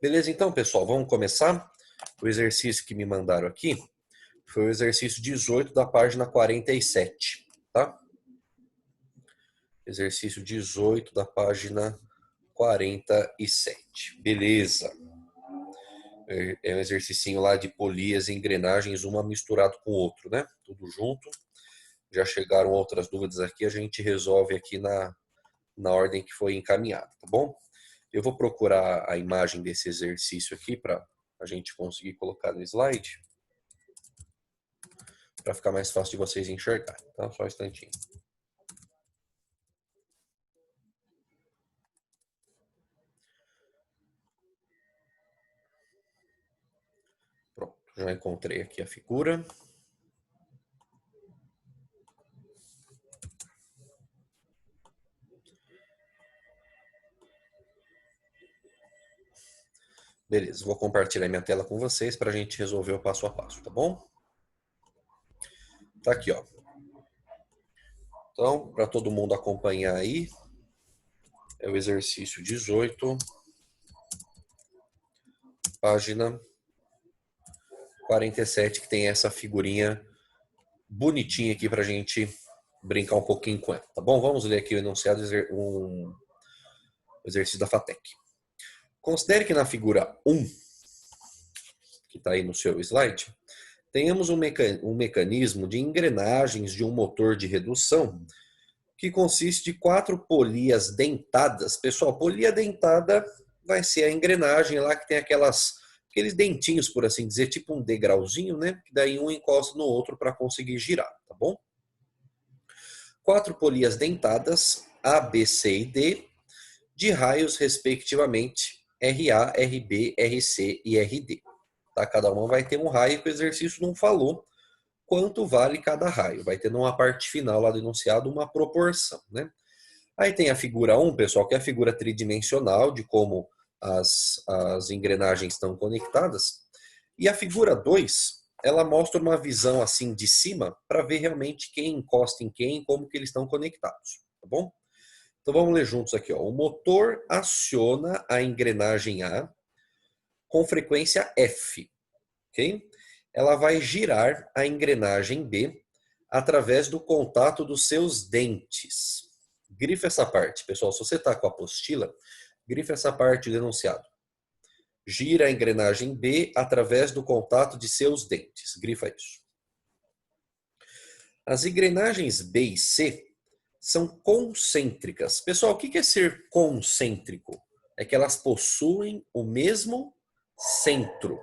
Beleza, então, pessoal, vamos começar? O exercício que me mandaram aqui foi o exercício 18 da página 47, tá? Exercício 18 da página 47. Beleza. É um exercício lá de polias e engrenagens, uma misturado com o outro, né? Tudo junto. Já chegaram outras dúvidas aqui, a gente resolve aqui na ordem que foi encaminhada, tá bom? Eu vou procurar a imagem desse exercício aqui para a gente conseguir colocar no slide, para ficar mais fácil de vocês enxergarem, tá? Só um instantinho. Pronto, já encontrei aqui a figura. Beleza, vou compartilhar minha tela com vocês para a gente resolver o passo a passo, tá bom? Tá aqui, ó. Então, para todo mundo acompanhar aí, é o exercício 18, página 47, que tem essa figurinha bonitinha aqui para a gente brincar um pouquinho com ela, tá bom? Vamos ler aqui o enunciado, um exercício da FATEC. Considere que na figura 1, que está aí no seu slide, tenhamos um mecanismo de engrenagens de um motor de redução que consiste de 4 polias dentadas. Pessoal, polia dentada vai ser a engrenagem lá que tem aqueles dentinhos, por assim dizer, tipo um degrauzinho, né? Que daí um encosta no outro para conseguir girar, tá bom? 4 polias dentadas, A, B, C e D, de raios, respectivamente, RA, RB, RC e RD. Tá? Cada uma vai ter um raio que o exercício não falou quanto vale cada raio. Vai ter numa parte final lá do enunciado uma proporção, né? Aí tem a figura 1, pessoal, que é a figura tridimensional de como as engrenagens estão conectadas. E a figura 2, ela mostra uma visão assim de cima para ver realmente quem encosta em quem, como que eles estão conectados, tá bom? Então vamos ler juntos aqui, ó. O motor aciona a engrenagem A com frequência F, ok? Ela vai girar a engrenagem B através do contato dos seus dentes. Grifa essa parte, pessoal. Se você está com a apostila, grifa essa parte do enunciado. Gira a engrenagem B através do contato de seus dentes. Grifa isso. As engrenagens B e C são concêntricas. Pessoal, o que é ser concêntrico? É que elas possuem o mesmo centro,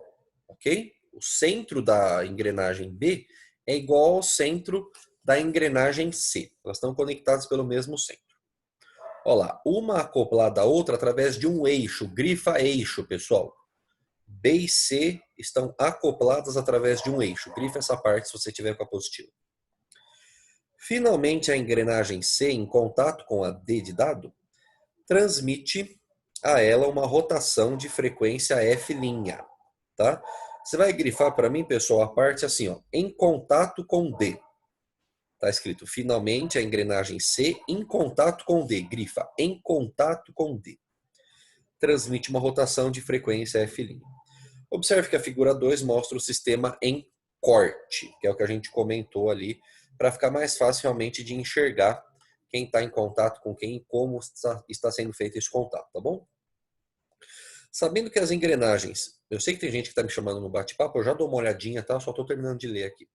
ok? O centro da engrenagem B é igual ao centro da engrenagem C. Elas estão conectadas pelo mesmo centro. Olha lá, uma acoplada à outra através de um eixo. Grifa eixo, pessoal. B e C estão acopladas através de um eixo. Grifa essa parte se você tiver com a apostila. Finalmente, a engrenagem C, em contato com a D de dado, transmite a ela uma rotação de frequência F', tá? Você vai grifar para mim, pessoal, a parte assim, ó, em contato com D. Tá escrito, finalmente, a engrenagem C em contato com D. Grifa, em contato com D. Transmite uma rotação de frequência F'. Observe que a figura 2 mostra o sistema em corte, que é o que a gente comentou ali, para ficar mais fácil realmente de enxergar quem está em contato com quem e como está sendo feito esse contato, tá bom? Sabendo que as engrenagens, eu sei que tem gente que está me chamando no bate-papo, eu já dou uma olhadinha, tá? Só estou terminando de ler aqui.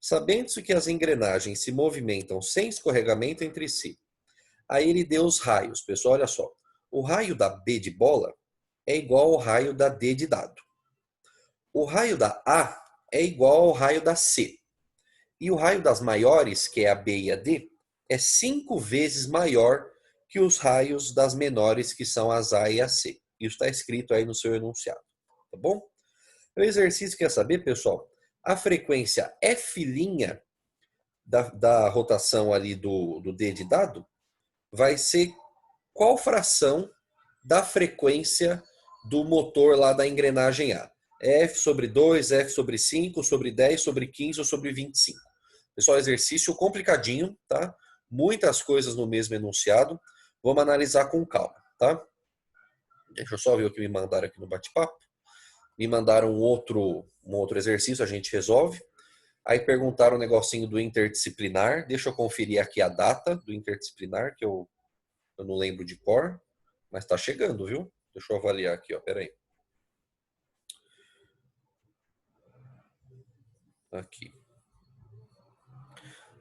Sabendo-se que as engrenagens se movimentam sem escorregamento entre si, aí ele deu os raios, pessoal, olha só. O raio da B de bola é igual ao raio da D de dado. O raio da A é igual ao raio da C. E o raio das maiores, que é a B e a D, é 5 vezes maior que os raios das menores, que são as A e a C. Isso está escrito aí no seu enunciado, tá bom? O exercício quer saber, pessoal, a frequência F' da rotação ali do D de dado vai ser qual fração da frequência do motor lá da engrenagem A. F sobre 2, F sobre 5, sobre 10, sobre 15 ou sobre 25. Pessoal, exercício complicadinho, tá? Muitas coisas no mesmo enunciado. Vamos analisar com calma, tá? Deixa eu só ver o que me mandaram aqui no bate-papo. Me mandaram um outro exercício, a gente resolve. Aí perguntaram um negocinho do interdisciplinar. Deixa eu conferir aqui a data do interdisciplinar, que eu não lembro de cor, mas tá chegando, viu? Deixa eu avaliar aqui, ó. Pera aí. Aqui.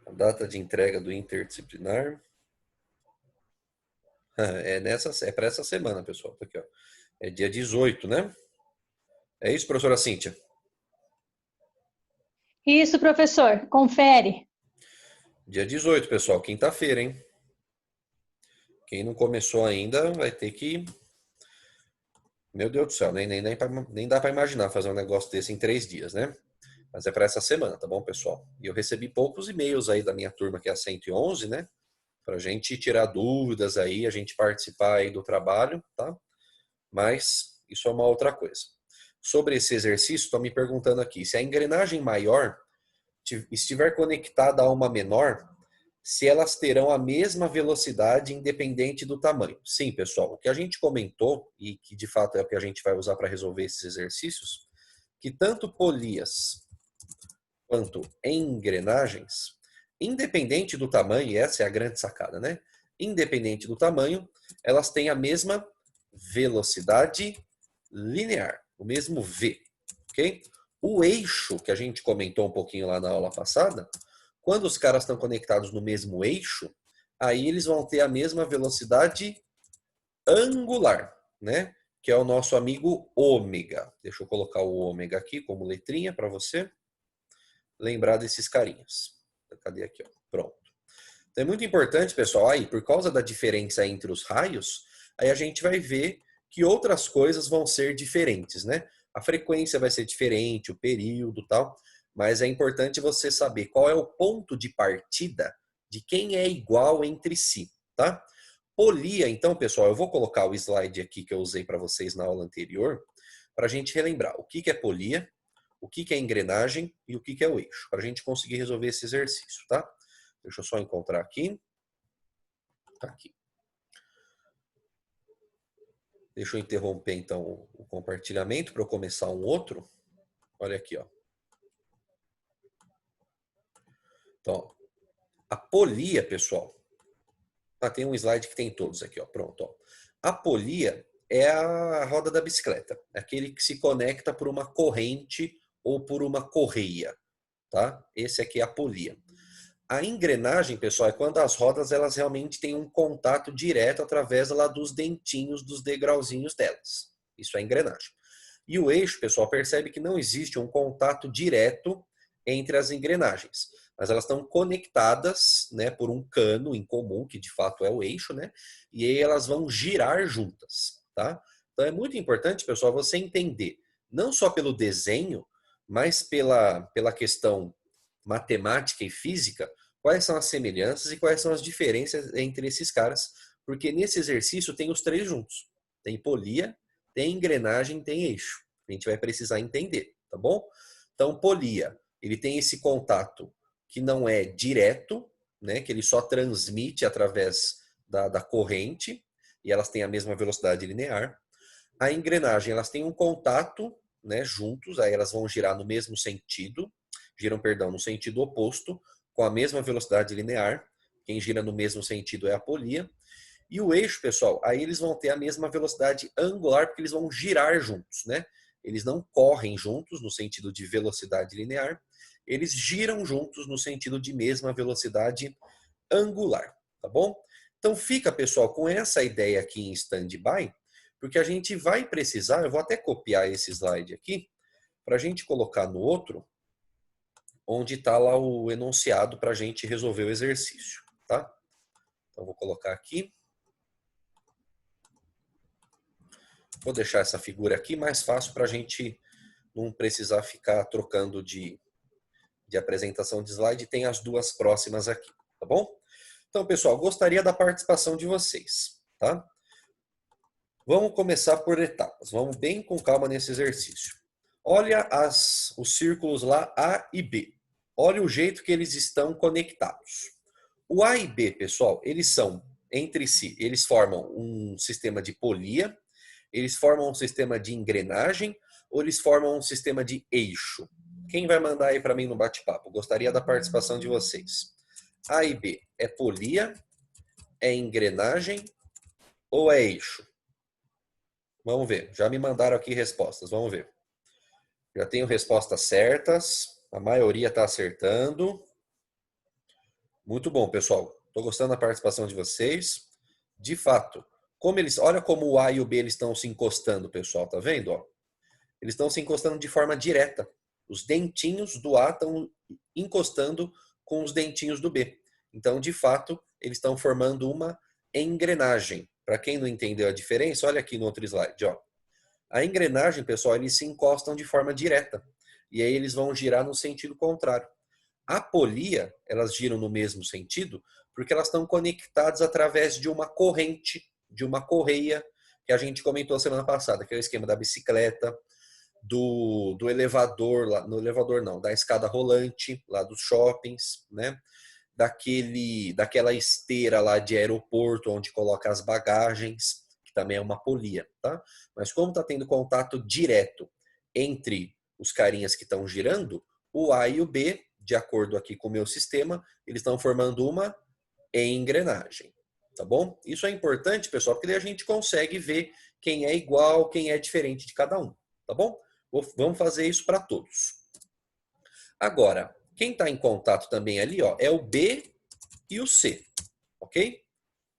A data de entrega do interdisciplinar. É para essa semana, pessoal. Tá aqui, ó. É dia 18, né? É isso, professora Cíntia? Isso, professor. Confere. Dia 18, pessoal. Quinta-feira, hein? Quem não começou ainda vai ter que. Meu Deus do céu, nem dá para imaginar fazer um negócio desse em 3 dias, né? Mas é para essa semana, tá bom, pessoal? E eu recebi poucos e-mails aí da minha turma, que é a 111, né? Pra gente tirar dúvidas aí, a gente participar aí do trabalho, tá? Mas isso é uma outra coisa. Sobre esse exercício, estão me perguntando aqui, se a engrenagem maior estiver conectada a uma menor, se elas terão a mesma velocidade independente do tamanho. Sim, pessoal, o que a gente comentou, e que de fato é o que a gente vai usar para resolver esses exercícios, que tanto polias quanto engrenagens, independente do tamanho, e essa é a grande sacada, né? Independente do tamanho, elas têm a mesma velocidade linear, o mesmo v, ok? O eixo que a gente comentou um pouquinho lá na aula passada, quando os caras estão conectados no mesmo eixo, aí eles vão ter a mesma velocidade angular, né? Que é o nosso amigo ômega. Deixa eu colocar o ômega aqui como letrinha para você lembrar desses carinhas. Cadê aqui? Ó? Pronto. Então é muito importante, pessoal, aí, por causa da diferença entre os raios, aí a gente vai ver que outras coisas vão ser diferentes, né? A frequência vai ser diferente, o período, tal, mas é importante você saber qual é o ponto de partida de quem é igual entre si, tá? Polia, então, pessoal, eu vou colocar o slide aqui que eu usei para vocês na aula anterior, para a gente relembrar o que é polia, o que é engrenagem e o que é o eixo, para a gente conseguir resolver esse exercício, tá? Deixa eu só encontrar aqui. Tá aqui. Deixa eu interromper então o compartilhamento para eu começar um outro. Olha aqui, ó. Então, ó, a polia, pessoal. Tem um slide que tem todos aqui, ó. Pronto, ó. A polia é a roda da bicicleta, é aquele que se conecta por uma corrente ou por uma correia, tá? Esse aqui é a polia. A engrenagem, pessoal, é quando as rodas elas realmente têm um contato direto através lá dos dentinhos, dos degrauzinhos delas. Isso é engrenagem. E o eixo, pessoal, percebe que não existe um contato direto entre as engrenagens, mas elas estão conectadas, né, por um cano em comum, que de fato é o eixo, né? E aí elas vão girar juntas, tá? Então é muito importante, pessoal, você entender, não só pelo desenho, mas pela questão matemática e física, quais são as semelhanças e quais são as diferenças entre esses caras, porque nesse exercício tem os três juntos. Tem polia, tem engrenagem, tem eixo. A gente vai precisar entender, tá bom? Então, polia, ele tem esse contato que não é direto, né? Que ele só transmite através da corrente, e elas têm a mesma velocidade linear. A engrenagem, elas têm um contato, né, juntos, aí elas vão girar no mesmo sentido, giram, perdão, no sentido oposto, com a mesma velocidade linear. Quem gira no mesmo sentido é a polia. E o eixo, pessoal, aí eles vão ter a mesma velocidade angular, porque eles vão girar juntos, né? Eles não correm juntos no sentido de velocidade linear, eles giram juntos no sentido de mesma velocidade angular, tá bom? Então fica, pessoal, com essa ideia aqui em stand-by, porque a gente vai precisar, eu vou até copiar esse slide aqui, para a gente colocar no outro, onde está lá o enunciado para a gente resolver o exercício, tá? Então vou colocar aqui. Vou deixar essa figura aqui mais fácil para a gente não precisar ficar trocando de apresentação de slide. Tem as duas próximas aqui, tá bom? Então, pessoal, gostaria da participação de vocês, tá? Vamos começar por etapas. Vamos bem com calma nesse exercício. Olha os círculos lá A e B. Olha o jeito que eles estão conectados. O A e B, pessoal, eles são entre si, eles formam um sistema de polia Eles formam um sistema de engrenagem ou eles formam um sistema de eixo? Quem vai mandar aí para mim no bate-papo? Gostaria da participação de vocês. A e B, é polia, é engrenagem ou é eixo? Vamos ver. Já me mandaram aqui respostas. Vamos ver. Já tenho respostas certas. A maioria está acertando. Muito bom, pessoal. Estou gostando da participação de vocês. De fato, olha como o A e o B eles estão se encostando, pessoal. Tá vendo? Ó? Eles estão se encostando de forma direta. Os dentinhos do A estão encostando com os dentinhos do B. Então, de fato, eles estão formando uma engrenagem. Para quem não entendeu a diferença, olha aqui no outro slide. Ó. A engrenagem, pessoal, eles se encostam de forma direta. E aí eles vão girar no sentido contrário. A polia, elas giram no mesmo sentido, porque elas estão conectadas através de uma corrente, de uma correia, que a gente comentou semana passada, que é o esquema da bicicleta, do elevador, no elevador não, da escada rolante, lá dos shoppings, né? Daquela esteira lá de aeroporto, onde coloca as bagagens, que também é uma polia, tá? Mas como está tendo contato direto entre os carinhas que estão girando, o A e o B, de acordo aqui com o meu sistema, eles estão formando uma engrenagem, tá bom? Isso é importante, pessoal, porque daí a gente consegue ver quem é igual, quem é diferente de cada um, tá bom? Vamos fazer isso para todos. Agora, quem está em contato também ali, ó, é o B e o C, ok?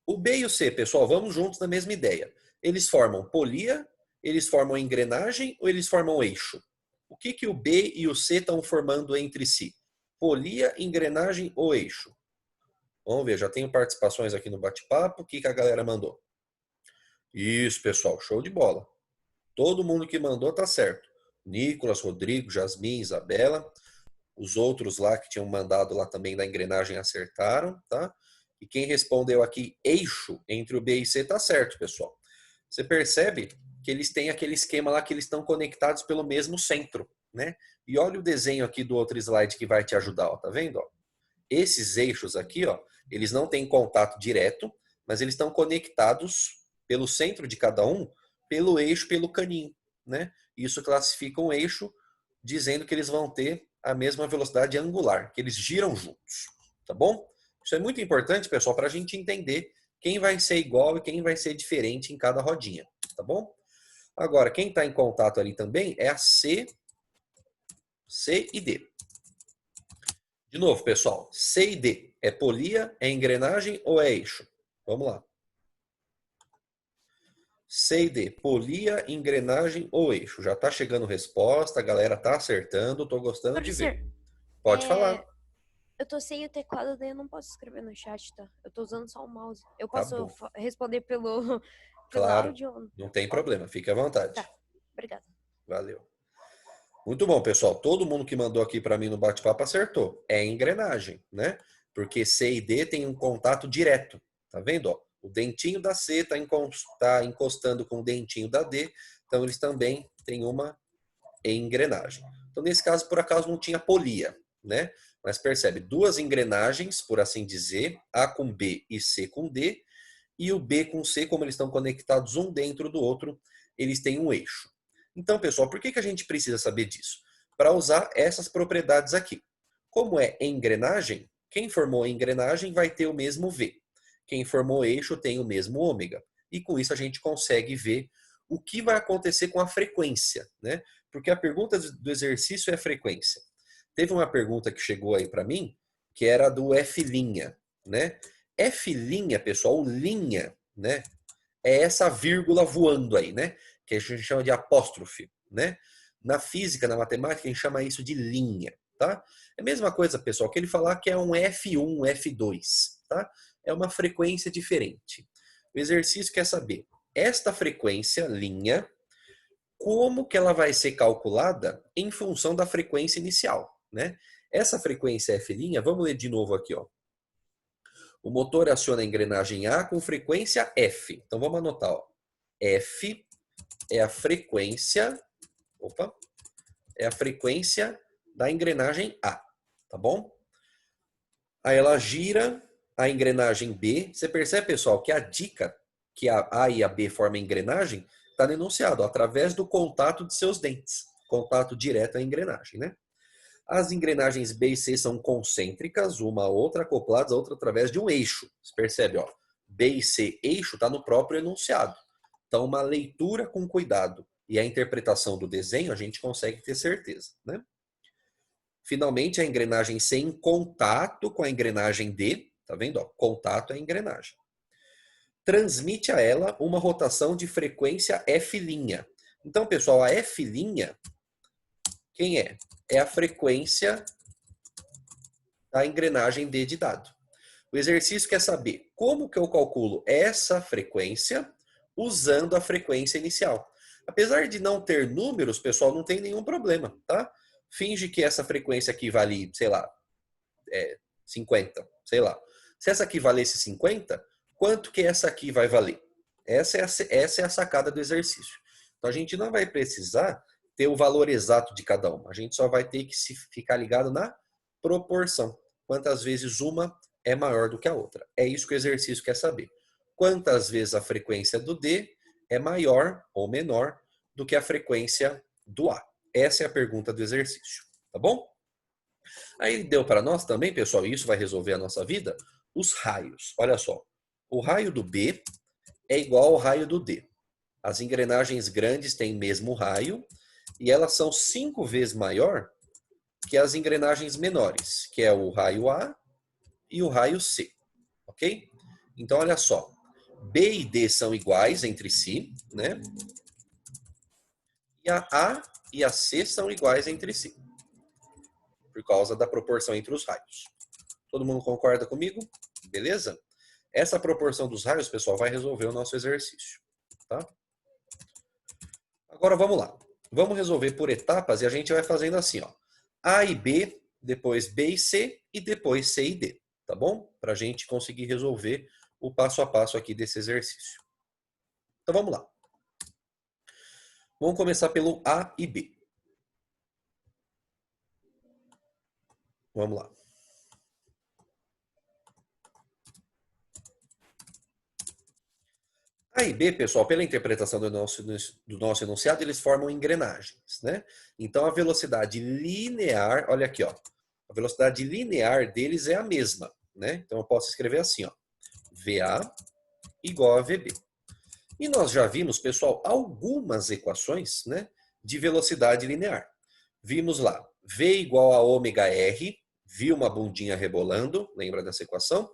O B e o C, pessoal, vamos juntos na mesma ideia. Eles formam polia, eles formam engrenagem ou eles formam eixo? O que o B e o C estão formando entre si? Polia, engrenagem ou eixo? Vamos ver, já tenho participações aqui no bate-papo. O que a galera mandou? Isso, pessoal, show de bola. Todo mundo que mandou tá certo. Nicolas, Rodrigo, Jasmin, Isabela. Os outros lá que tinham mandado lá também da engrenagem acertaram, tá? E quem respondeu aqui eixo entre o B e C tá certo, pessoal. Você percebe que eles têm aquele esquema lá que eles estão conectados pelo mesmo centro, né? E olha o desenho aqui do outro slide que vai te ajudar, ó, tá vendo? Ó? Esses eixos aqui, ó, eles não têm contato direto, mas eles estão conectados pelo centro de cada um, pelo eixo, pelo caninho, né? Isso classifica um eixo dizendo que eles vão ter a mesma velocidade angular, que eles giram juntos, tá bom? Isso é muito importante, pessoal, para a gente entender quem vai ser igual e quem vai ser diferente em cada rodinha, tá bom? Agora, quem está em contato ali também é a C e D. De novo, pessoal, C e D. É polia, é engrenagem ou é eixo? Vamos lá. C e D, polia, engrenagem ou eixo? Já está chegando resposta, a galera está acertando, estou gostando de ver. Pode falar. Eu tô sem o teclado, daí eu não posso escrever no chat, tá? Eu tô usando só o mouse. Eu Tá posso bom. responder pelo Claro, áudio? não tem problema, fique à vontade. Tá, obrigada. Valeu. Muito bom, pessoal. Todo mundo que mandou aqui para mim no bate-papo acertou. É engrenagem, né? Porque C e D tem um contato direto. Tá vendo? Ó? O dentinho da C está encostando com o dentinho da D. Então, eles também têm uma engrenagem. Então, nesse caso, por acaso, não tinha polia, né? Mas percebe, duas engrenagens, por assim dizer, A com B e C com D. E o B com C, como eles estão conectados um dentro do outro, eles têm um eixo. Então, pessoal, por que a gente precisa saber disso? Para usar essas propriedades aqui. Como é engrenagem, quem formou engrenagem vai ter o mesmo V. Quem formou eixo tem o mesmo ômega. E com isso a gente consegue ver o que vai acontecer com a frequência, né? Porque a pergunta do exercício é frequência. Teve uma pergunta que chegou aí para mim, que era do F', né? F', pessoal, linha, né? É essa vírgula voando aí, né? Que a gente chama de apóstrofe, né? Na física, na matemática, a gente chama isso de linha, tá? É a mesma coisa, pessoal, que ele falar que é um F1, F2, tá? É uma frequência diferente. O exercício quer saber, esta frequência, linha, como que ela vai ser calculada em função da frequência inicial, né? Essa frequência F', vamos ler de novo aqui, ó. O motor aciona a engrenagem A com frequência F. Então vamos anotar, ó. F é a frequência, é a frequência da engrenagem A, tá bom? Aí ela gira a engrenagem B. Você percebe, pessoal, que a dica que a A e a B formam a engrenagem está no enunciado, ó, através do contato de seus dentes. Contato direto à engrenagem, né? As engrenagens B e C são concêntricas, uma a outra acopladas, a outra através de um eixo. Você percebe, ó, B e C, eixo, está no próprio enunciado. Então, uma leitura com cuidado e a interpretação do desenho, a gente consegue ter certeza, né? Finalmente, a engrenagem C em contato com a engrenagem D, tá vendo? Ó, contato é a engrenagem. Transmite a ela uma rotação de frequência F'. Então, pessoal, a F', quem é? É a frequência da engrenagem D de dado. O exercício quer saber como que eu calculo essa frequência usando a frequência inicial. Apesar de não ter números, pessoal, não tem nenhum problema, tá? Finge que essa frequência aqui vale, sei lá, 50, sei lá. Se essa aqui valesse 50, quanto que essa aqui vai valer? Essa é a sacada do exercício. Então, a gente não vai precisar ter o valor exato de cada uma. A gente só vai ter que ficar ligado na proporção. Quantas vezes uma é maior do que a outra. É isso que o exercício quer saber. Quantas vezes a frequência do D é maior ou menor do que a frequência do A? Essa é a pergunta do exercício, tá bom? Aí deu para nós também, pessoal, e isso vai resolver a nossa vida, os raios. Olha só, o raio do B é igual ao raio do D. As engrenagens grandes têm mesmo raio e elas são 5 vezes maior que as engrenagens menores, que é o raio A e o raio C, ok? Então, olha só, B e D são iguais entre si, né? E a A e a C são iguais entre si, por causa da proporção entre os raios. Todo mundo concorda comigo? Beleza? Essa proporção dos raios, pessoal, vai resolver o nosso exercício, tá? Agora, vamos lá. Vamos resolver por etapas e a gente vai fazendo assim, ó. A e B, depois B e C e depois C e D, tá bom? Para a gente conseguir resolver o passo a passo aqui desse exercício. Então, vamos lá. Vamos começar pelo A e B. Vamos lá. A e B, pessoal, pela interpretação do nosso enunciado, eles formam engrenagens, né? Então, a velocidade linear, olha aqui, ó. A velocidade linear deles é a mesma, né? Então, eu posso escrever assim, ó. VA igual a VB. E nós já vimos, pessoal, algumas equações, né, de velocidade linear. Vimos lá, V igual a ômega R, vi uma bundinha rebolando, lembra dessa equação?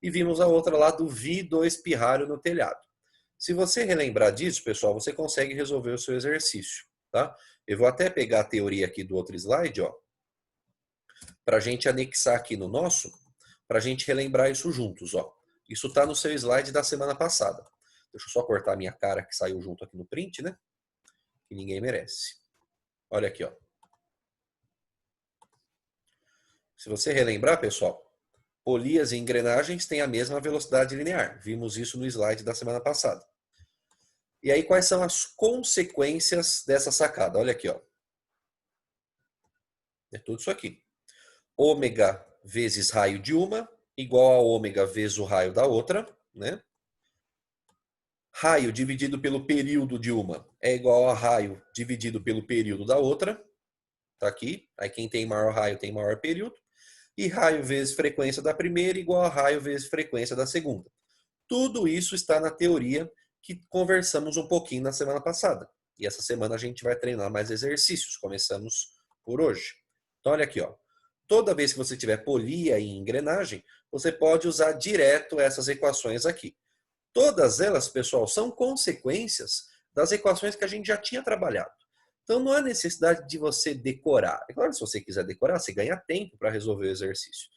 E vimos a outra lá do vi do espirralho no telhado. Se você relembrar disso, pessoal, você consegue resolver o seu exercício, tá? Eu vou até pegar a teoria aqui do outro slide, ó, para a gente anexar aqui no nosso, para a gente relembrar isso juntos, ó. Isso está no seu slide da semana passada. Deixa eu só cortar a minha cara que saiu junto aqui no print, né? Que ninguém merece. Olha aqui, ó. Se você relembrar, pessoal, polias e engrenagens têm a mesma velocidade linear. Vimos isso no slide da semana passada. E aí, quais são as consequências dessa sacada? Olha aqui, ó. É tudo isso aqui. Ômega vezes raio de uma igual a ômega vezes o raio da outra, né? Raio dividido pelo período de uma é igual a raio dividido pelo período da outra. Tá aqui. Aí quem tem maior raio tem maior período. E raio vezes frequência da primeira igual a raio vezes frequência da segunda. Tudo isso está na teoria que conversamos um pouquinho na semana passada. E essa semana a gente vai treinar mais exercícios. Começamos por hoje. Então olha aqui, ó. Toda vez que você tiver polia e engrenagem, você pode usar direto essas equações aqui. Todas elas, pessoal, são consequências das equações que a gente já tinha trabalhado. Então, não há necessidade de você decorar. É claro, se você quiser decorar, você ganha tempo para resolver o exercício.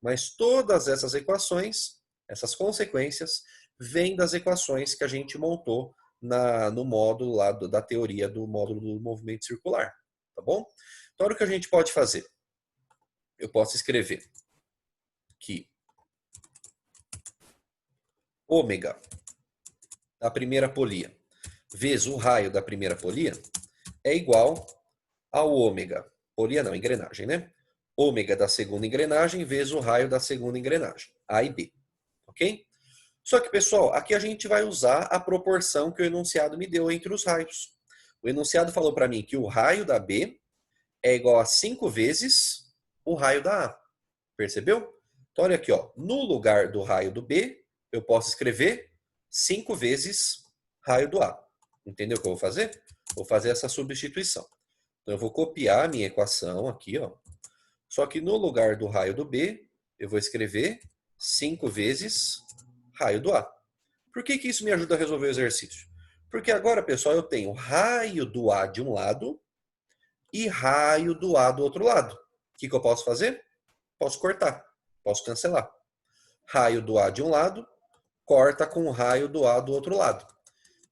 Mas todas essas equações, essas consequências, vêm das equações que a gente montou no módulo lá da teoria do módulo do movimento circular. Tá bom? Então, olha o que a gente pode fazer. Eu posso escrever que ômega da primeira polia vezes o raio da primeira polia é igual ao ômega, polia não, engrenagem, né? Ômega da segunda engrenagem vezes o raio da segunda engrenagem, A e B, ok? Só que, pessoal, aqui a gente vai usar a proporção que o enunciado me deu entre os raios. O enunciado falou para mim que o raio da B é igual a 5 vezes o raio da A. Percebeu? Então, olha aqui, ó. No lugar do raio do B, eu posso escrever 5 vezes raio do A. Entendeu o que eu vou fazer? Vou fazer essa substituição. Então, eu vou copiar a minha equação aqui, ó. Só que no lugar do raio do B, eu vou escrever 5 vezes raio do A. Por que isso me ajuda a resolver o exercício? Porque agora, pessoal, eu tenho raio do A de um lado e raio do A do outro lado. O que eu posso fazer? Posso cortar, posso cancelar. Raio do A de um lado, corta com o raio do A do outro lado.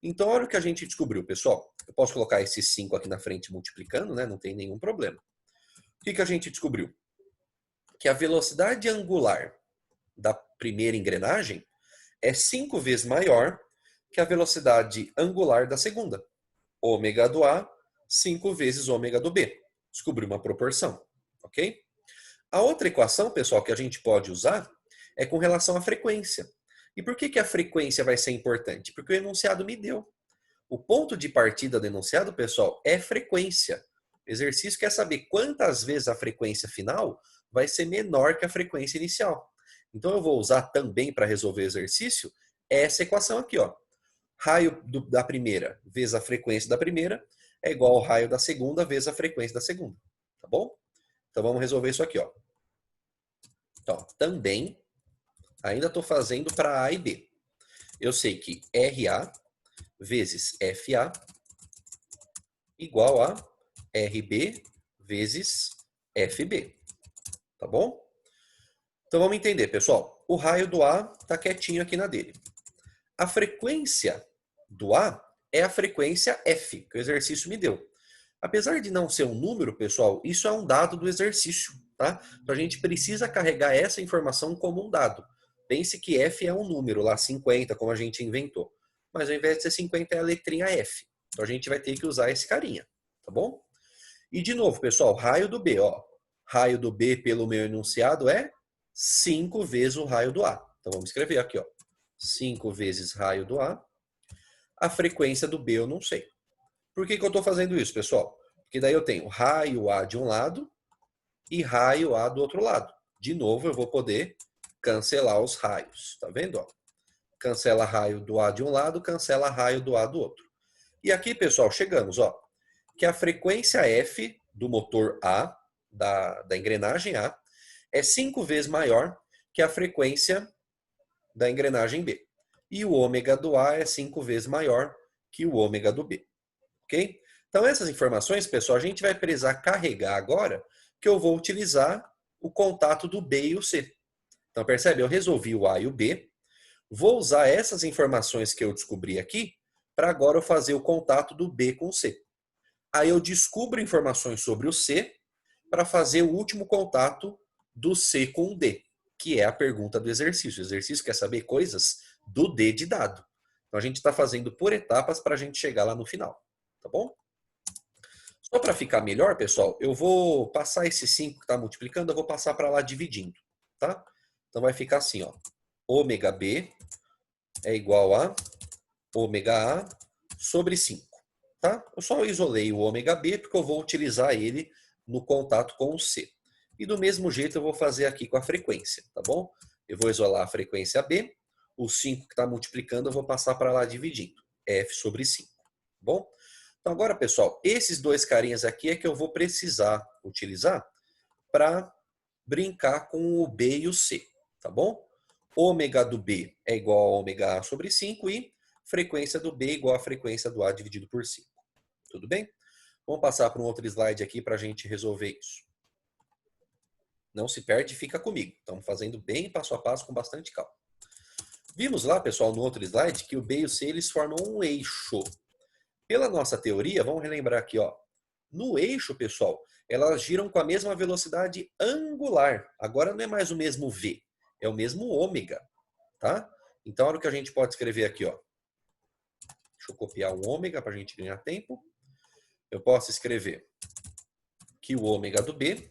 Então, olha o que a gente descobriu, pessoal. Eu posso colocar esses 5 aqui na frente multiplicando, né? Não tem nenhum problema. O que a gente descobriu? Que a velocidade angular da primeira engrenagem é 5 vezes maior que a velocidade angular da segunda. Ômega do A, 5 vezes ômega do B. Descobri uma proporção, ok? A outra equação, pessoal, que a gente pode usar é com relação à frequência. E por que a frequência vai ser importante? Porque o enunciado me deu. O ponto de partida do enunciado, pessoal, é frequência. O exercício quer saber quantas vezes a frequência final vai ser menor que a frequência inicial. Então, eu vou usar também para resolver o exercício essa equação aqui, ó. Raio da primeira vezes a frequência da primeira é igual ao raio da segunda vezes a frequência da segunda. Tá bom? Então, vamos resolver isso aqui, ó. Então, também, ainda estou fazendo para A e B. Eu sei que RA vezes FA igual a RB vezes FB. Tá bom? Então, vamos entender, pessoal. O raio do A está quietinho aqui na dele. A frequência do A é a frequência F, que o exercício me deu. Apesar de não ser um número, pessoal, isso é um dado do exercício, tá? Então a gente precisa carregar essa informação como um dado. Pense que F é um número, lá 50, como a gente inventou. Mas ao invés de ser 50 é a letrinha F. Então a gente vai ter que usar esse carinha, tá bom? E de novo, pessoal, raio do B, ó. Raio do B pelo meu enunciado é 5 vezes o raio do A. Então vamos escrever aqui, ó. 5 vezes raio do A. A frequência do B eu não sei. Por que eu estou fazendo isso, pessoal? Porque daí eu tenho raio A de um lado e raio A do outro lado. De novo, eu vou poder cancelar os raios. Tá vendo? Ó? Cancela raio do A de um lado, cancela raio do A do outro. E aqui, pessoal, chegamos, ó, que a frequência F do motor A, da engrenagem A, é 5 vezes maior que a frequência da engrenagem B. E o ômega do A é 5 vezes maior que o ômega do B. Ok? Então, essas informações, pessoal, a gente vai precisar carregar agora, que eu vou utilizar o contato do B e o C. Então, percebe? Eu resolvi o A e o B. Vou usar essas informações que eu descobri aqui para agora eu fazer o contato do B com o C. Aí eu descubro informações sobre o C para fazer o último contato do C com o D, que é a pergunta do exercício. O exercício quer saber coisas do D de dado. Então, a gente está fazendo por etapas para a gente chegar lá no final. Tá bom? Só para ficar melhor, pessoal, eu vou passar esse 5 que está multiplicando, eu vou passar para lá dividindo, tá? Então vai ficar assim, ó. Ômega B é igual a ômega A sobre 5, tá? Eu só isolei o ômega B porque eu vou utilizar ele no contato com o C. E do mesmo jeito eu vou fazer aqui com a frequência, tá bom? Eu vou isolar a frequência B, o 5 que está multiplicando eu vou passar para lá dividindo. F sobre 5, tá bom? Então agora, pessoal, esses dois carinhas aqui é que eu vou precisar utilizar para brincar com o B e o C, tá bom? Ômega do B é igual a ômega A sobre 5 e frequência do B é igual a frequência do A dividido por 5. Tudo bem? Vamos passar para um outro slide aqui para a gente resolver isso. Não se perde, fica comigo. Estamos fazendo bem passo a passo com bastante calma. Vimos lá, pessoal, no outro slide, que o B e o C eles formam um eixo. Pela nossa teoria, vamos relembrar aqui, ó. No eixo, pessoal, elas giram com a mesma velocidade angular. Agora não é mais o mesmo V, é o mesmo ômega, tá? Então, olha o que a gente pode escrever aqui, ó. Deixa eu copiar um ômega para a gente ganhar tempo. Eu posso escrever que o ômega do B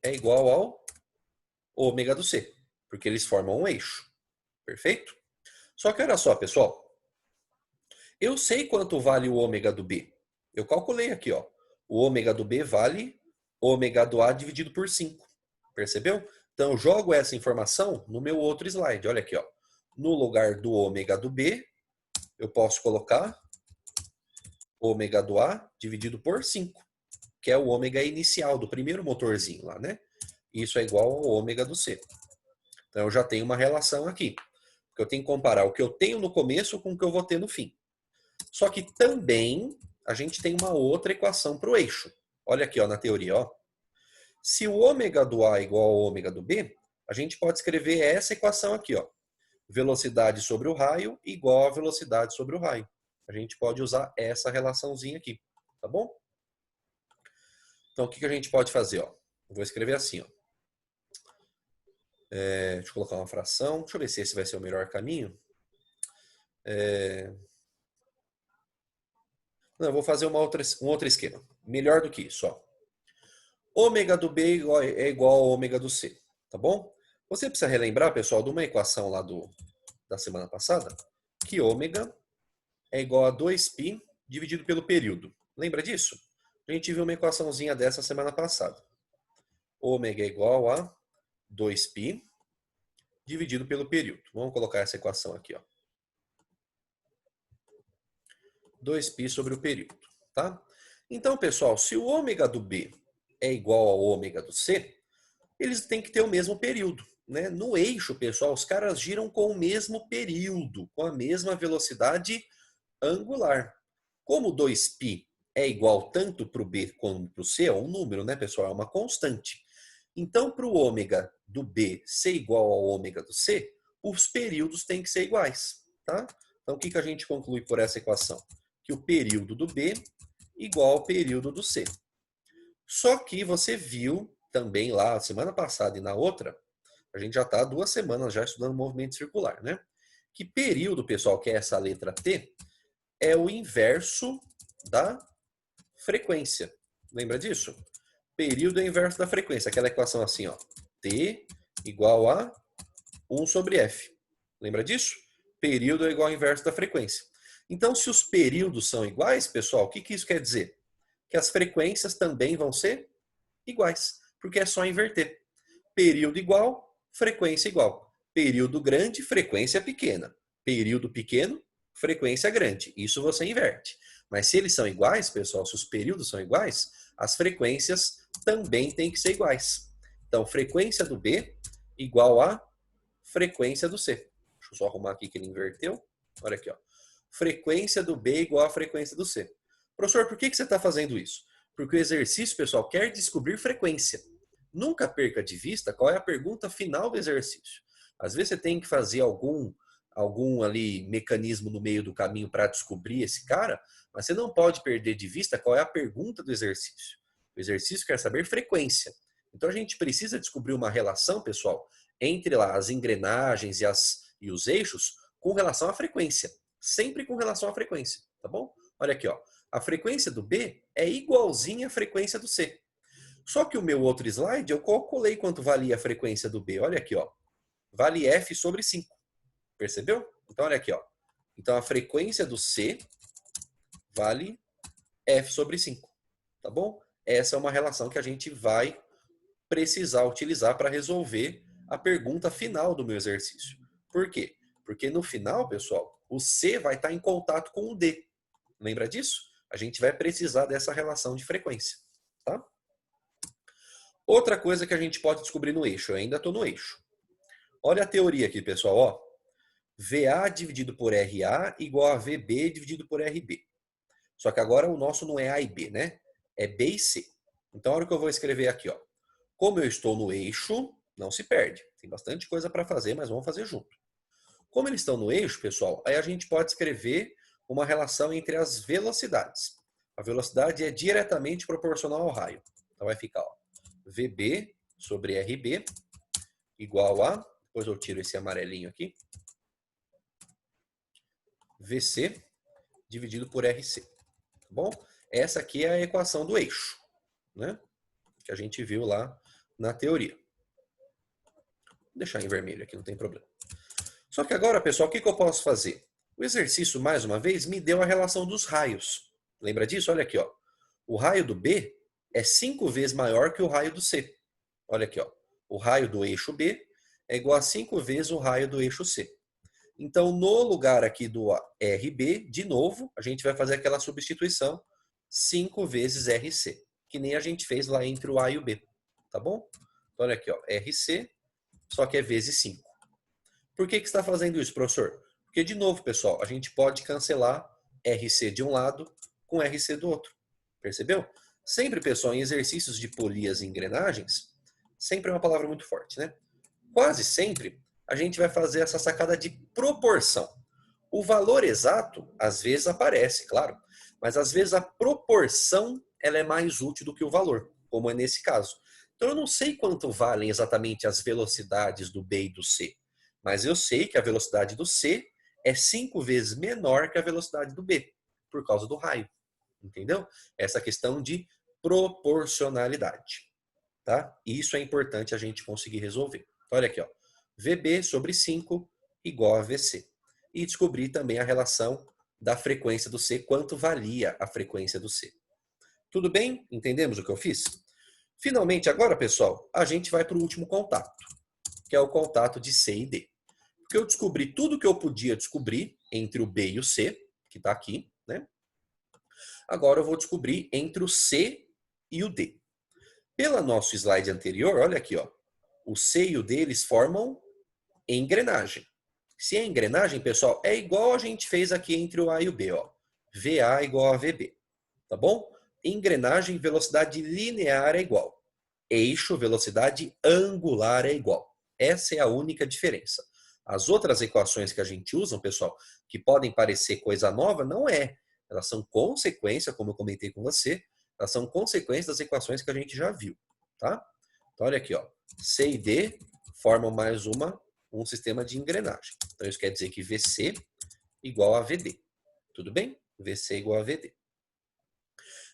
é igual ao ômega do C, porque eles formam um eixo. Perfeito? Só que olha só, pessoal. Eu sei quanto vale o ômega do B. Eu calculei aqui, ó. O ômega do B vale ômega do A dividido por 5. Percebeu? Então, eu jogo essa informação no meu outro slide. Olha aqui, ó. No lugar do ômega do B, eu posso colocar ômega do A dividido por 5, que é o ômega inicial do primeiro motorzinho lá, né? Isso é igual ao ômega do C. Então, eu já tenho uma relação aqui. Porque eu tenho que comparar o que eu tenho no começo com o que eu vou ter no fim. Só que também a gente tem uma outra equação para o eixo. Olha aqui, ó, na teoria. Ó. Se o ômega do A é igual ao ômega do B, a gente pode escrever essa equação aqui. Ó. Velocidade sobre o raio igual a velocidade sobre o raio. A gente pode usar essa relaçãozinha aqui. Tá bom? Então, o que a gente pode fazer? Ó? Eu vou escrever assim. Ó. Deixa eu colocar uma fração. Deixa eu ver se esse vai ser o melhor caminho. Não, eu vou fazer um outro esquema. Melhor do que isso. Ó. Ômega do B é igual ao ômega do C. Tá bom? Você precisa relembrar, pessoal, de uma equação lá da semana passada, que ômega é igual a 2π dividido pelo período. Lembra disso? A gente viu uma equaçãozinha dessa semana passada. Ômega é igual a 2π dividido pelo período. Vamos colocar essa equação aqui. Ó. 2π sobre o período. Tá? Então, pessoal, se o ômega do B é igual ao ômega do C, eles têm que ter o mesmo período. Né? No eixo, pessoal, os caras giram com o mesmo período, com a mesma velocidade angular. Como 2π é igual tanto para o B como para o C, é um número, né, pessoal? É uma constante. Então, para o ômega do B ser igual ao ômega do C, os períodos têm que ser iguais. Tá? Então, o que a gente conclui por essa equação? Que o período do B igual ao período do C. Só que você viu também lá, semana passada e na outra, a gente já está há 2 semanas já estudando movimento circular, né? Que período, pessoal, que é essa letra T, é o inverso da frequência. Lembra disso? Período é o inverso da frequência. Aquela equação assim, ó. T igual a 1 sobre F. Lembra disso? Período é igual ao inverso da frequência. Então, se os períodos são iguais, pessoal, o que isso quer dizer? Que as frequências também vão ser iguais, porque é só inverter. Período igual, frequência igual. Período grande, frequência pequena. Período pequeno, frequência grande. Isso você inverte. Mas se eles são iguais, pessoal, se os períodos são iguais, as frequências também têm que ser iguais. Então, frequência do B igual a frequência do C. Deixa eu só arrumar aqui que ele inverteu. Olha aqui, ó. Frequência do B igual a frequência do C. Professor, por que você está fazendo isso? Porque o exercício, pessoal, quer descobrir frequência. Nunca perca de vista qual é a pergunta final do exercício. Às vezes você tem que fazer algum ali mecanismo no meio do caminho para descobrir esse cara, mas você não pode perder de vista qual é a pergunta do exercício. O exercício quer saber frequência. Então a gente precisa descobrir uma relação, pessoal, entre lá as engrenagens e os eixos com relação à frequência. Sempre com relação à frequência, tá bom? Olha aqui, ó. A frequência do B é igualzinha à frequência do C. Só que o meu outro slide, eu calculei quanto valia a frequência do B. Olha aqui, ó. Vale F sobre 5. Percebeu? Então, olha aqui, ó. Então, a frequência do C vale F sobre 5. Tá bom? Essa é uma relação que a gente vai precisar utilizar para resolver a pergunta final do meu exercício. Por quê? Porque no final, pessoal, o C vai estar em contato com o D. Lembra disso? A gente vai precisar dessa relação de frequência. Tá? Outra coisa que a gente pode descobrir no eixo. Eu ainda estou no eixo. Olha a teoria aqui, pessoal. Ó. VA dividido por RA igual a VB dividido por RB. Só que agora o nosso não é A e B, né? É B e C. Então, olha o que eu vou escrever aqui. Ó. Como eu estou no eixo, não se perde. Tem bastante coisa para fazer, mas vamos fazer junto. Como eles estão no eixo, pessoal, aí a gente pode escrever uma relação entre as velocidades. A velocidade é diretamente proporcional ao raio. Então vai ficar, ó, VB sobre RB igual a, depois eu tiro esse amarelinho aqui, VC dividido por RC. Tá bom? Essa aqui é a equação do eixo, né? Que a gente viu lá na teoria. Vou deixar em vermelho aqui, não tem problema. Só que agora, pessoal, o que eu posso fazer? O exercício, mais uma vez, me deu a relação dos raios. Lembra disso? Olha aqui, ó. O raio do B é 5 vezes maior que o raio do C. Olha aqui, ó. O raio do eixo B é igual a 5 vezes o raio do eixo C. Então, no lugar aqui do RB, de novo, a gente vai fazer aquela substituição 5 vezes RC, que nem a gente fez lá entre o A e o B. Tá bom? Então, olha aqui, ó. RC, só que é vezes 5. Por que você está fazendo isso, professor? Porque, de novo, pessoal, a gente pode cancelar RC de um lado com RC do outro. Percebeu? Sempre, pessoal, em exercícios de polias e engrenagens, sempre é uma palavra muito forte, né? Quase sempre, a gente vai fazer essa sacada de proporção. O valor exato, às vezes, aparece, claro, mas às vezes a proporção ela é mais útil do que o valor, como é nesse caso. Então, eu não sei quanto valem exatamente as velocidades do B e do C, mas eu sei que a velocidade do C é 5 vezes menor que a velocidade do B, por causa do raio. Entendeu? Essa questão de proporcionalidade. Tá? E isso é importante a gente conseguir resolver. Olha aqui, ó. VB sobre 5 igual a VC. E descobrir também a relação da frequência do C, quanto valia a frequência do C. Tudo bem? Entendemos o que eu fiz? Finalmente, agora, pessoal, a gente vai para o último contato, que é o contato de C e D. Porque eu descobri tudo que eu podia descobrir entre o B e o C, que está aqui, né? Agora eu vou descobrir entre o C e o D. Pelo nosso slide anterior, olha aqui, ó. O C e o D, eles formam engrenagem. Se é engrenagem, pessoal, é igual a gente fez aqui entre o A e o B, ó. VA igual a VB, tá bom? Engrenagem, velocidade linear é igual. Eixo, velocidade angular é igual. Essa é a única diferença. As outras equações que a gente usa, pessoal, que podem parecer coisa nova, não é. Elas são consequência, como eu comentei com você, elas são consequências das equações que a gente já viu, tá? Então, olha aqui, ó. C e D formam mais um sistema de engrenagem. Então, isso quer dizer que VC igual a VD. Tudo bem? VC igual a VD.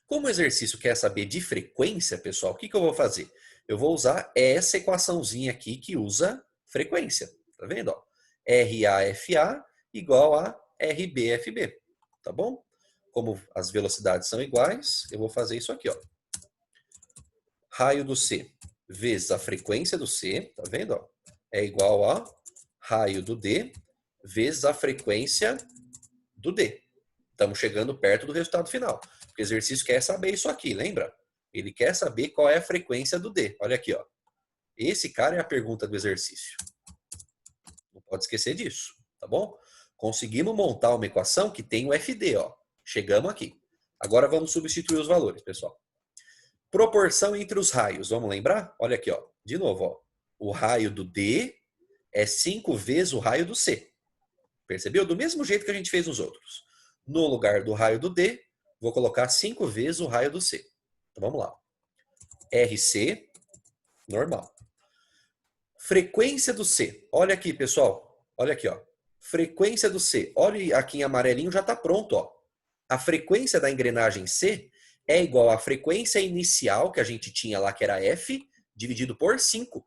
Como o exercício quer saber de frequência, pessoal, o que eu vou fazer? Eu vou usar essa equaçãozinha aqui que usa frequência. Tá vendo? Ó? RAFA igual a RBFB. Tá bom? Como as velocidades são iguais, eu vou fazer isso aqui, ó. Raio do C vezes a frequência do C, tá vendo? Ó? É igual a raio do D vezes a frequência do D. Estamos chegando perto do resultado final. O exercício quer saber isso aqui, lembra? Ele quer saber qual é a frequência do D. Olha aqui, ó. Esse cara é a pergunta do exercício. Não pode esquecer disso, tá bom? Conseguimos montar uma equação que tem o FD, ó. Chegamos aqui. Agora vamos substituir os valores, pessoal. Proporção entre os raios, vamos lembrar? Olha aqui, ó. De novo, ó. O raio do D é 5 vezes o raio do C. Percebeu? Do mesmo jeito que a gente fez nos outros. No lugar do raio do D, vou colocar 5 vezes o raio do C. Então vamos lá. RC, normal. Frequência do C. Olha aqui, pessoal. Olha aqui, ó. Frequência do C. Olha aqui em amarelinho, já está pronto, ó. A frequência da engrenagem C é igual à frequência inicial que a gente tinha lá, que era F, dividido por 5.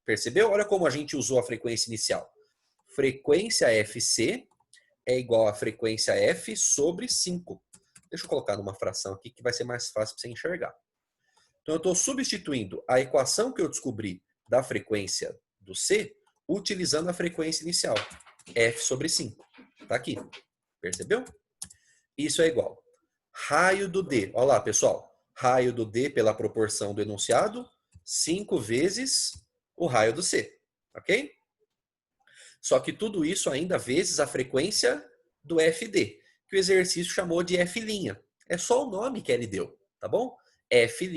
Percebeu? Olha como a gente usou a frequência inicial. Frequência FC é igual a frequência F sobre 5. Deixa eu colocar numa fração aqui que vai ser mais fácil para você enxergar. Então, eu estou substituindo a equação que eu descobri da frequência do C utilizando a frequência inicial, F sobre 5. Está aqui. Percebeu? Isso é igual. Raio do D. Olha lá, pessoal. Raio do D pela proporção do enunciado, 5 vezes o raio do C. Ok? Só que tudo isso ainda vezes a frequência do FD, que o exercício chamou de F'. É só o nome que ele deu, tá bom? F'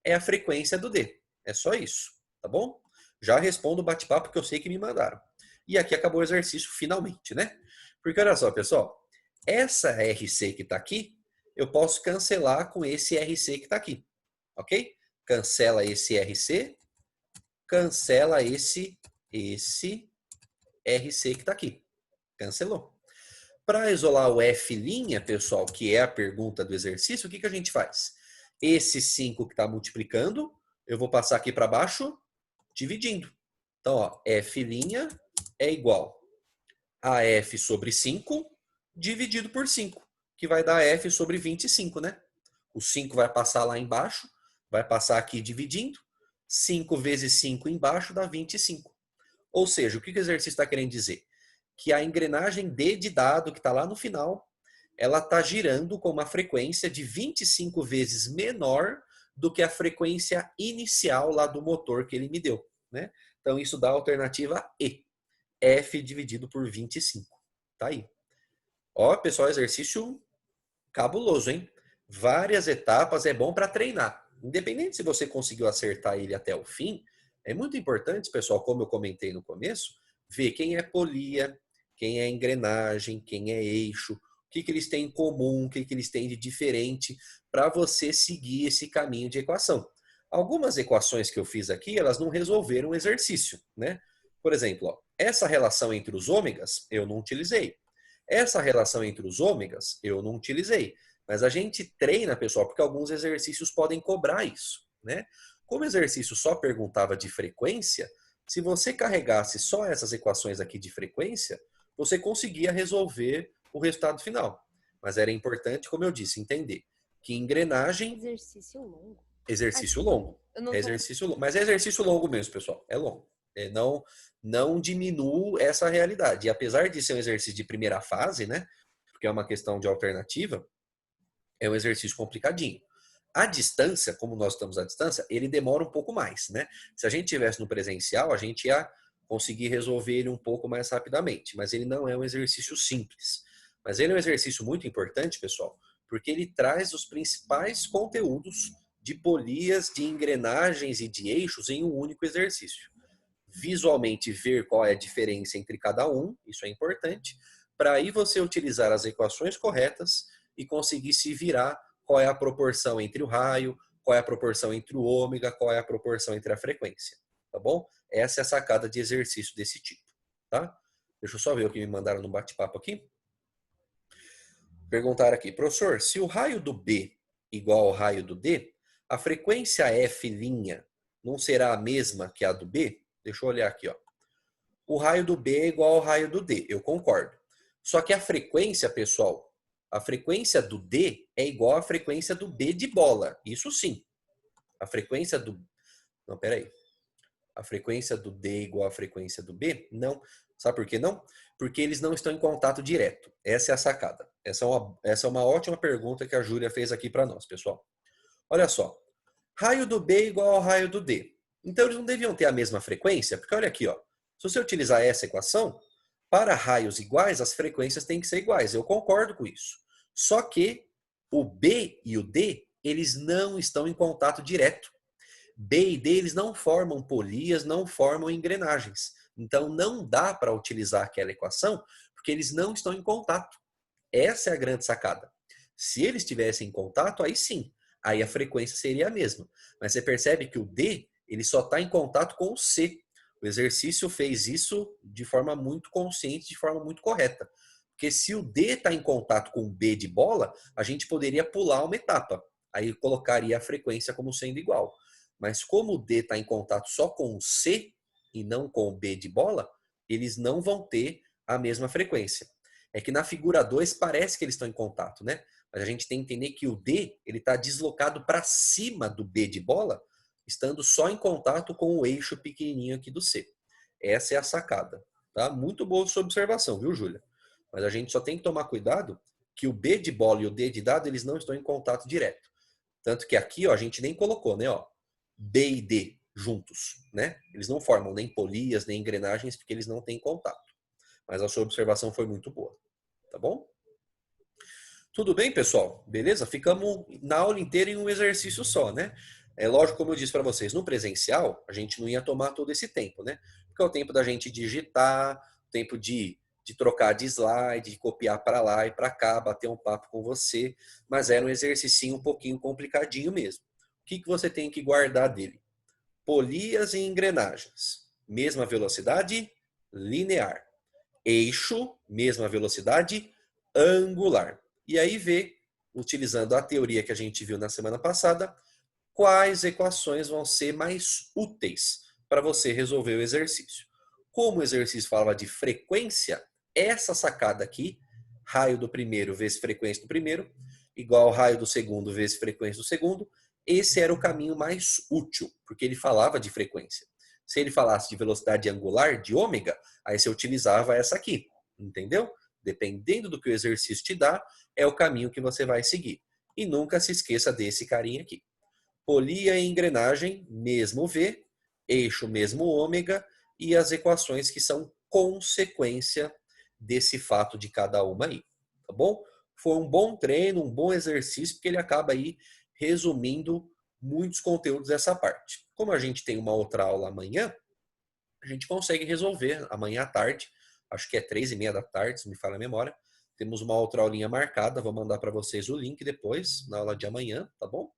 é a frequência do D. É só isso, tá bom? Já respondo o bate-papo que eu sei que me mandaram. E aqui acabou o exercício finalmente, né? Porque olha só, pessoal. Essa RC que está aqui, eu posso cancelar com esse RC que está aqui. Ok? Cancela esse RC, cancela esse RC que está aqui. Cancelou. Para isolar o F', pessoal, que é a pergunta do exercício, o que a gente faz? Esse 5 que está multiplicando, eu vou passar aqui para baixo, dividindo. Então, ó, F' é igual AF sobre 5 dividido por 5, que vai dar F sobre 25, né? O 5 vai passar lá embaixo, vai passar aqui dividindo. 5 vezes 5 embaixo dá 25. Ou seja, o que o exercício está querendo dizer? Que a engrenagem D de dado, que está lá no final, ela está girando com uma frequência de 25 vezes menor do que a frequência inicial lá do motor que ele me deu, né? Então, isso dá a alternativa E. F dividido por 25. Tá aí. Ó, pessoal, exercício cabuloso, hein? Várias etapas, é bom para treinar. Independente se você conseguiu acertar ele até o fim, é muito importante, pessoal, como eu comentei no começo, ver quem é polia, quem é engrenagem, quem é eixo, o que eles têm em comum, o que eles têm de diferente, para você seguir esse caminho de equação. Algumas equações que eu fiz aqui, elas não resolveram o exercício, né? Por exemplo, ó, essa relação entre os ômegas, eu não utilizei. Essa relação entre os ômegas, eu não utilizei. Mas a gente treina, pessoal, porque alguns exercícios podem cobrar isso, né? Como o exercício só perguntava de frequência, se você carregasse só essas equações aqui de frequência, você conseguia resolver o resultado final. Mas era importante, como eu disse, entender que engrenagem... Exercício longo. Exercício longo. É exercício longo. Mas é exercício longo mesmo, pessoal. É longo. Não diminua essa realidade. E apesar de ser um exercício de primeira fase, né? Porque é uma questão de alternativa, é um exercício complicadinho. A distância, como nós estamos à distância, ele demora um pouco mais, né? Se a gente tivesse no presencial, a gente ia conseguir resolver ele um pouco mais rapidamente. Mas ele não é um exercício simples. Mas ele é um exercício muito importante, pessoal, porque ele traz os principais conteúdos de polias, de engrenagens e de eixos em um único exercício. Visualmente ver qual é a diferença entre cada um, isso é importante, para aí você utilizar as equações corretas e conseguir se virar qual é a proporção entre o raio, qual é a proporção entre o ômega, qual é a proporção entre a frequência, tá bom? Essa é a sacada de exercício desse tipo, tá? Deixa eu só ver o que me mandaram no bate-papo aqui. Perguntaram aqui, professor, se o raio do B igual ao raio do D, a frequência F' não será a mesma que a do B? Deixa eu olhar aqui, ó. O raio do B é igual ao raio do D, eu concordo. Só que a frequência, pessoal, a frequência do D é igual à frequência do B de bola. Isso sim. A frequência do... Não, peraí. A frequência do D é igual à frequência do B? Não. Sabe por que não? Porque eles não estão em contato direto. Essa é a sacada. Essa é uma ótima pergunta que a Júlia fez aqui para nós, pessoal. Olha só. Raio do B é igual ao raio do D. Então eles não deviam ter a mesma frequência? Porque olha aqui, ó. Se você utilizar essa equação, para raios iguais, as frequências têm que ser iguais. Eu concordo com isso. Só que o B e o D, eles não estão em contato direto. B e D, eles não formam polias, não formam engrenagens. Então não dá para utilizar aquela equação, porque eles não estão em contato. Essa é a grande sacada. Se eles estivessem em contato, aí sim. Aí a frequência seria a mesma. Mas você percebe que o D, ele só está em contato com o C. O exercício fez isso de forma muito consciente, de forma muito correta. Porque se o D está em contato com o B de bola, a gente poderia pular uma etapa. Aí colocaria a frequência como sendo igual. Mas como o D está em contato só com o C e não com o B de bola, eles não vão ter a mesma frequência. É que na figura 2 parece que eles estão em contato, né? Mas a gente tem que entender que o D ele está deslocado para cima do B de bola, estando só em contato com o eixo pequenininho aqui do C. Essa é a sacada. Tá? Muito boa sua observação, viu, Júlia? Mas a gente só tem que tomar cuidado que o B de bola e o D de dado eles não estão em contato direto. Tanto que aqui ó, a gente nem colocou, né? Ó, B e D juntos, né? Eles não formam nem polias, nem engrenagens, porque eles não têm contato. Mas a sua observação foi muito boa. Tá bom? Tudo bem, pessoal? Beleza? Ficamos na aula inteira em um exercício só, né? É lógico, como eu disse para vocês, no presencial, a gente não ia tomar todo esse tempo, né? Porque é o tempo da gente digitar, o tempo de trocar de slide, de copiar para lá e para cá, bater um papo com você. Mas era um exercício um pouquinho complicadinho mesmo. O que você tem que guardar dele? Polias e engrenagens. Mesma velocidade, linear. Eixo, mesma velocidade, angular. E aí ver, utilizando a teoria que a gente viu na semana passada, quais equações vão ser mais úteis para você resolver o exercício. Como o exercício falava de frequência, essa sacada aqui, raio do primeiro vezes frequência do primeiro, igual ao raio do segundo vezes frequência do segundo, esse era o caminho mais útil, porque ele falava de frequência. Se ele falasse de velocidade angular, de ômega, aí você utilizava essa aqui, entendeu? Dependendo do que o exercício te dá, é o caminho que você vai seguir. E nunca se esqueça desse carinha aqui. Polia e engrenagem, mesmo V, eixo mesmo ômega, e as equações que são consequência desse fato de cada uma aí, tá bom? Foi um bom treino, um bom exercício, porque ele acaba aí resumindo muitos conteúdos dessa parte. Como a gente tem uma outra aula amanhã, a gente consegue resolver amanhã à tarde, acho que é 3h30 da tarde, se me falha a memória. Temos uma outra aulinha marcada, vou mandar para vocês o link depois, na aula de amanhã, tá bom?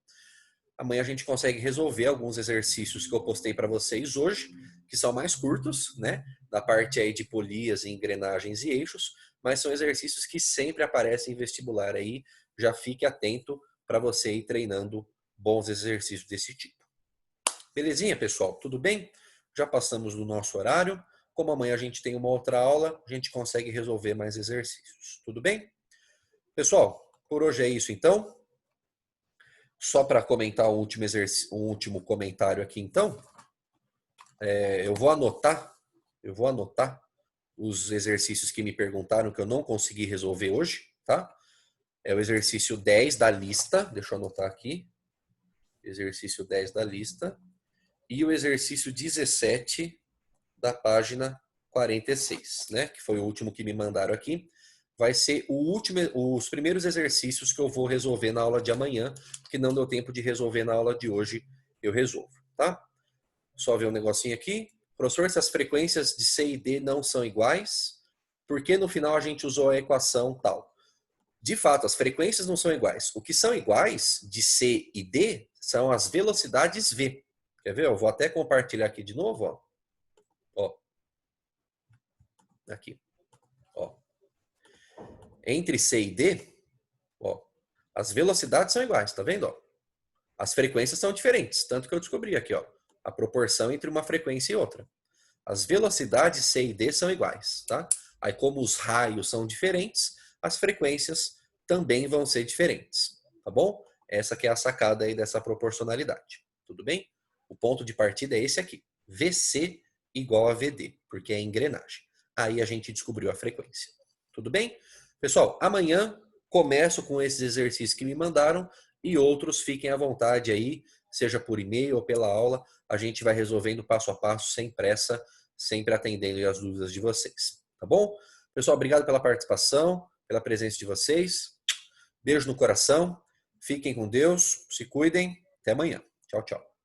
Amanhã a gente consegue resolver alguns exercícios que eu postei para vocês hoje, que são mais curtos, né? Da parte aí de polias, engrenagens e eixos, mas são exercícios que sempre aparecem em vestibular aí. Já fique atento para você ir treinando bons exercícios desse tipo. Belezinha, pessoal? Tudo bem? Já passamos do nosso horário. Como amanhã a gente tem uma outra aula, a gente consegue resolver mais exercícios. Tudo bem? Pessoal, por hoje é isso então. Só para comentar um último comentário aqui então. Eu vou anotar os exercícios que me perguntaram que eu não consegui resolver hoje, tá? É o exercício 10 da lista, deixa eu anotar aqui. Exercício 10 da lista. E o exercício 17 da página 46, né? Que foi o último que me mandaram aqui. Vai ser os primeiros exercícios que eu vou resolver na aula de amanhã, que não deu tempo de resolver na aula de hoje, eu resolvo, tá? Só ver um negocinho aqui. Professor, se as frequências de C e D não são iguais, por que no final a gente usou a equação tal? De fato, as frequências não são iguais. O que são iguais de C e D são as velocidades V. Quer ver? Eu vou até compartilhar aqui de novo, ó. Ó. Aqui. Ó. Entre C e D, ó, as velocidades são iguais, tá vendo? Ó? As frequências são diferentes, tanto que eu descobri aqui, ó, a proporção entre uma frequência e outra. As velocidades C e D são iguais, tá? Aí como os raios são diferentes, as frequências também vão ser diferentes, tá bom? Essa que é a sacada aí dessa proporcionalidade, tudo bem? O ponto de partida é esse aqui, VC igual a VD, porque é engrenagem. Aí a gente descobriu a frequência, tudo bem? Pessoal, amanhã começo com esses exercícios que me mandaram e outros fiquem à vontade aí, seja por e-mail ou pela aula, a gente vai resolvendo passo a passo, sem pressa, sempre atendendo as dúvidas de vocês, tá bom? Pessoal, obrigado pela participação, pela presença de vocês. Beijo no coração, fiquem com Deus, se cuidem, até amanhã. Tchau, tchau.